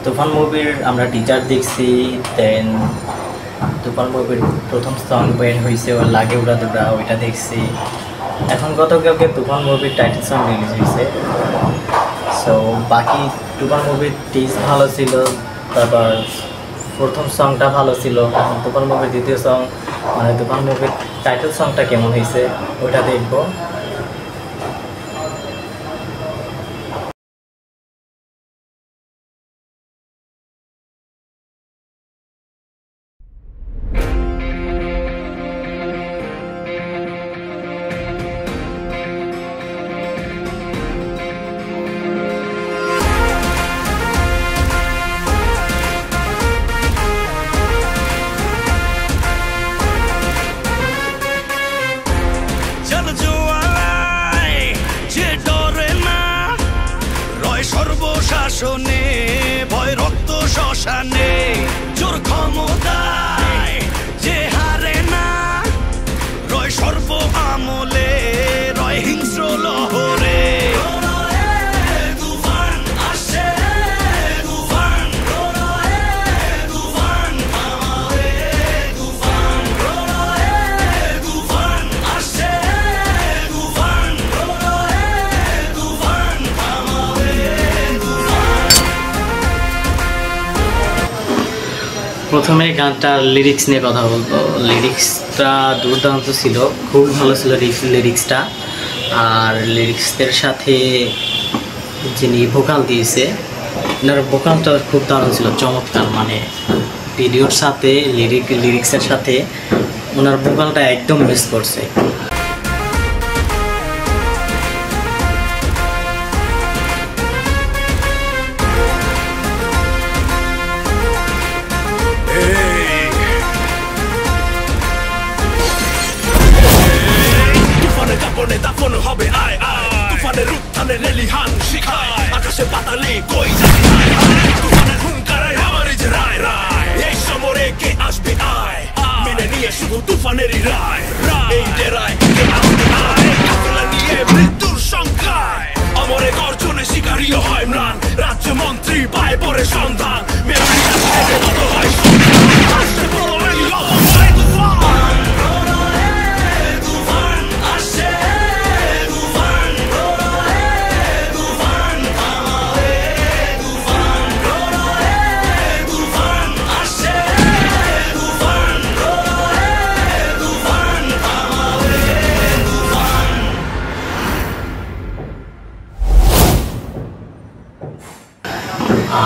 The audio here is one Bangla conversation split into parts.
তুফান মুভির আমরা টিজার দেখছি, দেন তুফান মুভির প্রথম সং বের হয়েছে ওর লাগে উড়া দুরা, ওইটা দেখছি। এখন গতকালকে তুফান মুভির টাইটেল সং রিলিজ হয়েছে। সো বাকি তুফান মুভির টিজ ভালো ছিল, তারপর প্রথম সংটা ভালো ছিল। এখন তুফান মুভির দ্বিতীয় সং মানে তুফান মুভির টাইটেল সংটা কেমন হয়েছে ওইটা দেখবো। সর্বশাসনে ভয় রক্ত শ্মশানে জোর ক্ষমতায় যে হারে না, রয় সর্ব আমলে রয় হিংস্র লহরে। প্রথমে গানটার লিরিক্স নিয়ে কথা বলবো। লিরিক্সটা দুর্দান্ত ছিল, খুব ভালো ছিল লিরিক্সটা। আর লিরিক্সের সাথে যিনি ভোকাল দিয়েছে ওনার ভোকালটা খুব দারুণ ছিল, চমৎকার। মানে ভিডিওর সাথে লিরিক্সের সাথে ওনার ভোকালটা একদম মিস করছে। দাফন হবে আয় আয়, তুফানের উত্থানে লেলিহান শিখায়, আকাশে পাতালে কই যাবে তুফানের হুঙ্কারায় আমার যে রায় রায়। এই সমরে কে আসবে আয়, মেনে নিয়ে শুধু তুফানেরই রায়। এই ডেরায় কে আসবে আয়, কাফেলা নিয়ে মৃত্যুর সংখ্যায়। অমরে গর্জনে শিকারীও হয় ম্লান, রাজ্য মন্ত্রী পায় পরে সন্ধান।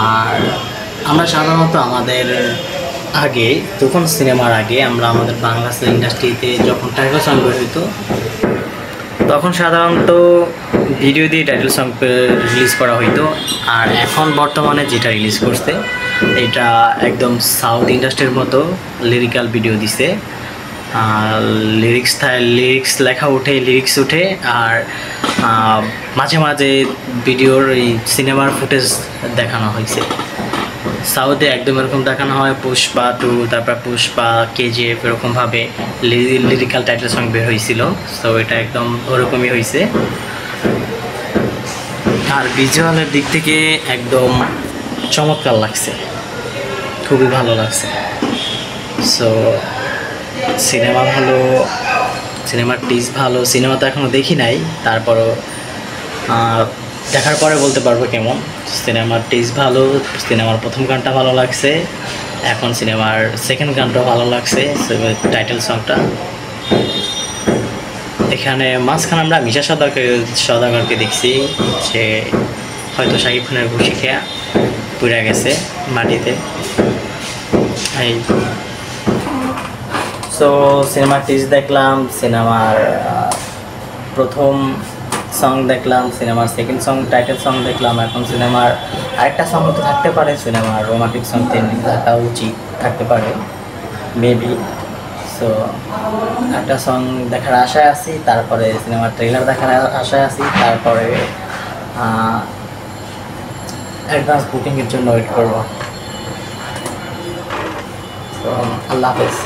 আর আমরা সাধারণত আমাদের আগে তুফান সিনেমার আগে আমরা আমাদের বাংলা ইন্ডাস্ট্রিতে যখন টাইটেল সং বের হইতো তখন সাধারণত ভিডিও দিয়ে টাইটেল সং রিলিজ করা হইতো। আর এখন বর্তমানে যেটা রিলিজ করছে এটা একদম সাউথ ইন্ডাস্ট্রির মতো লিরিক্যাল ভিডিও দিছে। লিরিক্স লেখা ওঠে, লিরিক্স ওঠে, আর মাঝে মাঝে ভিডিওর এই সিনেমার ফুটেজ দেখানো হয়েছে। সাউথে একদম এরকম দেখানো হয়, পুষ্পা 2, তারপর পুষ্পা, কেজিএফ, এরকমভাবে লিরিক্যাল টাইটেল সং বের হয়েছিল। সো এটা একদম ওরকমই হয়েছে। আর ভিজুয়ালের দিক থেকে একদম চমৎকার লাগছে, খুবই ভালো লাগছে। সো সিনেমা ভালো, সিনেমার টিজ ভালো। সিনেমা তো এখনও দেখি নাই, তারপরও দেখার পরে বলতে পারবো কেমন। সিনেমার টিজ ভালো, সিনেমার প্রথম গানটা ভালো লাগছে, এখন সিনেমার সেকেন্ড গানটাও ভালো লাগছে, টাইটেল সংটা। এখানে মাঝখানে আমরা মিশা সওদাগরকে দেখছি, সে হয়তো শাকিব খানের ঘুষি খেয়া পুড়ে গেছে মাটিতে। এই সো সিনেমার টিজ দেখলাম, সিনেমার প্রথম সং দেখলাম, সিনেমার সেকেন্ড সং টাইটেল সং দেখলাম। এখন সিনেমার আরেকটা সং তো থাকতে পারে, সিনেমার রোমান্টিক সং থাকা উচিত, থাকতে পারে মেবি। সো একটা সং দেখার আশায় আছি, তারপরে সিনেমার ট্রেলার দেখার আশায় আছি, তারপরে অ্যাডভান্স বুকিংয়ের জন্য ওয়েট করবো। তো আল্লাহ হাফেজ।